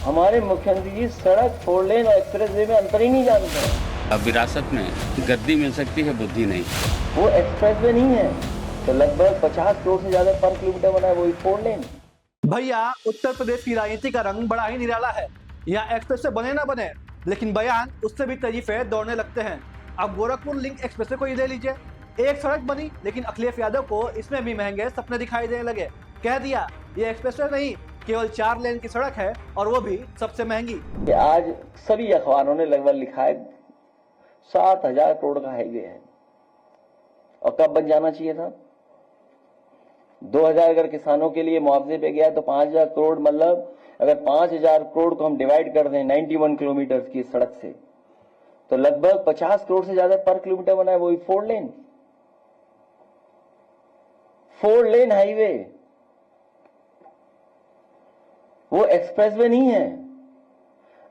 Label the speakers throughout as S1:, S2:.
S1: हमारे मुख्यमंत्री जी सड़क, 4 लेन और एक्सप्रेस वे में अंतर ही नहीं जानते हैं।
S2: अब विरासत में गद्दी मिल सकती है, बुद्धि नहीं।
S1: वो एक्सप्रेस वे नहीं है तो लगभग 50 करोड़ से ज्यादा पर किलोमीटर बना है, वही 4 लेन।
S3: भैया, उत्तर प्रदेश की राजनीति का रंग बड़ा ही निराला है। यहाँ एक्सप्रेस वे बने ना बने, लेकिन बयान उससे भी तरीफे दौड़ने लगते हैं। अब गोरखपुर लिंक एक्सप्रेस वे को ही ले लीजिए। एक सड़क बनी, लेकिन अखिलेश यादव को इसमें भी महंगे सपने दिखाई देने लगे। कह दिया ये एक्सप्रेस वे नहीं, केवल 4 लेन की सड़क है, और वो भी सबसे महंगी।
S1: कि आज सभी अखबारों ने लगभग लिखा है 7,000 करोड़ का हाईवे है, और कब बन जाना चाहिए था? 2,000 अगर किसानों के लिए मुआवजे पे गया तो 5,000 करोड़, मतलब अगर 5,000 करोड़ को हम डिवाइड कर दें 91 किलोमीटर की सड़क से, तो लगभग 50 करोड़ से ज्यादा पर किलोमीटर बना है, वही 4 लेन। 4 लेन हाईवे, वो एक्सप्रेस वे नहीं है।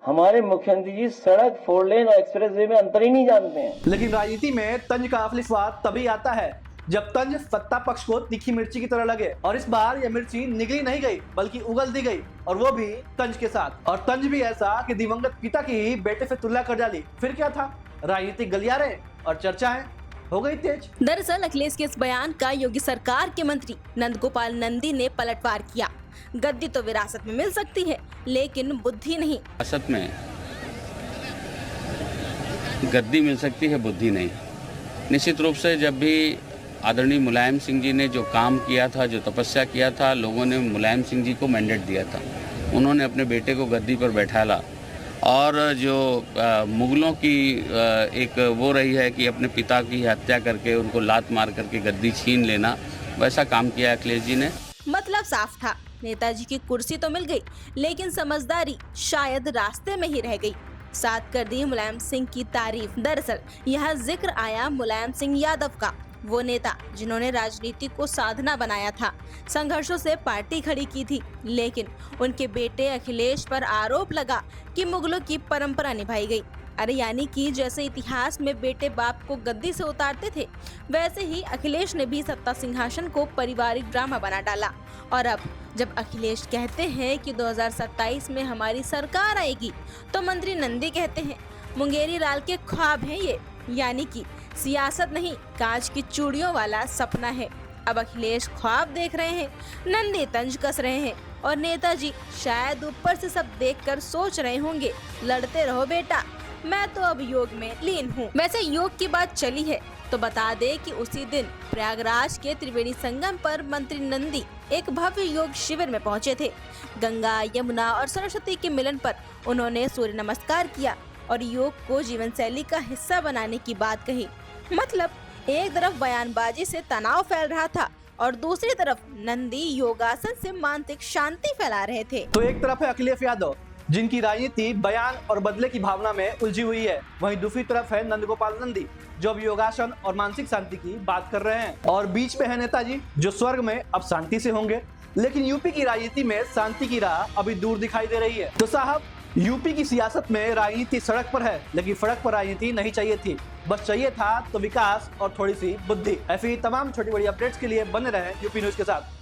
S1: हमारे मुख्यमंत्री जी सड़क, 4 लेन और एक्सप्रेस वे में अंतर ही नहीं जानते हैं।
S3: लेकिन राजनीति में तंज का असली स्वाद तभी आता है जब तंज सत्ता पक्ष को तीखी मिर्ची की तरह लगे। और इस बार यह मिर्ची निगली नहीं गई, बल्कि उगल दी गई, और वो भी तंज के साथ। और तंज भी ऐसा कि दिवंगत पिता की ही बेटे से तुलना कर डाली। फिर क्या था, राजनीतिक गलियारे और चर्चाएं हो गई तेज।
S4: दरअसल अखिलेश के इस बयान का योगी सरकार के मंत्री नंद गोपाल नंदी ने पलटवार किया। गद्दी तो विरासत में मिल सकती है, लेकिन बुद्धि नहीं।
S2: विरासत में गद्दी मिल सकती है, बुद्धि नहीं। निश्चित रूप से जब भी आदरणीय मुलायम सिंह जी ने जो काम किया था, जो तपस्या किया था, लोगों ने मुलायम सिंह जी को मैंडेट दिया था। उन्होंने अपने बेटे को गद्दी पर बैठाला, और जो मुगलों की एक वो रही है कि अपने पिता की हत्या करके उनको लात मार करके गद्दी छीन लेना, वैसा काम किया अखिलेश जी ने।
S4: मतलब साफ था, नेताजी की कुर्सी तो मिल गई, लेकिन समझदारी शायद रास्ते में ही रह गई। साथ कर दी मुलायम सिंह की तारीफ। दरअसल यहाँ जिक्र आया मुलायम सिंह यादव का, वो नेता जिन्होंने राजनीति को साधना बनाया था, संघर्षों से पार्टी खड़ी की थी। लेकिन उनके बेटे अखिलेश पर आरोप लगा कि मुगलों की परंपरा निभाई गई। अरे यानी कि जैसे इतिहास में बेटे बाप को गद्दी से उतारते थे, वैसे ही अखिलेश ने भी सत्ता सिंहासन को पारिवारिक ड्रामा बना डाला। और अब जब अखिलेश कहते हैं कि 2027 में हमारी सरकार आएगी, तो मंत्री नंदी कहते हैं मुंगेरी लाल के ख्वाब हैं ये, यानी कि सियासत नहीं, कांच की चूड़ियों वाला सपना है। अब अखिलेश ख्वाब देख रहे हैं, नंदी तंज कस रहे हैं, और नेताजी शायद ऊपर से सब देखकर सोच रहे होंगे, लड़ते रहो बेटा, मैं तो अब योग में लीन हूँ। वैसे योग की बात चली है तो बता दे कि उसी दिन प्रयागराज के त्रिवेणी संगम पर मंत्री नंदी एक भव्य योग शिविर में पहुंचे थे। गंगा, यमुना और सरस्वती के मिलन पर उन्होंने सूर्य नमस्कार किया और योग को जीवन शैली का हिस्सा बनाने की बात कही। मतलब एक तरफ बयानबाजी से तनाव फैल रहा था, और दूसरी तरफ नंदी योगासन से मानसिक शांति फैला रहे थे।
S3: तो एक तरफ है अखिलेश यादव, जिनकी राजनीति बयान और बदले की भावना में उलझी हुई है। वहीं दूसरी तरफ है नंद गोपाल नंदी, जो अब योगासन और मानसिक शांति की बात कर रहे हैं। और बीच में है नेताजी, जो स्वर्ग में अब शांति से होंगे। लेकिन यूपी की राजनीति में शांति की राह अभी दूर दिखाई दे रही है। तो साहब, यूपी की सियासत में राजनीति सड़क पर है, लेकिन सड़क पर राजनीति नहीं चाहिए थी। बस चाहिए था तो विकास और थोड़ी सी बुद्धि। ऐसी तमाम छोटी बड़ी अपडेट्स के लिए बने रहें यूपी न्यूज के साथ।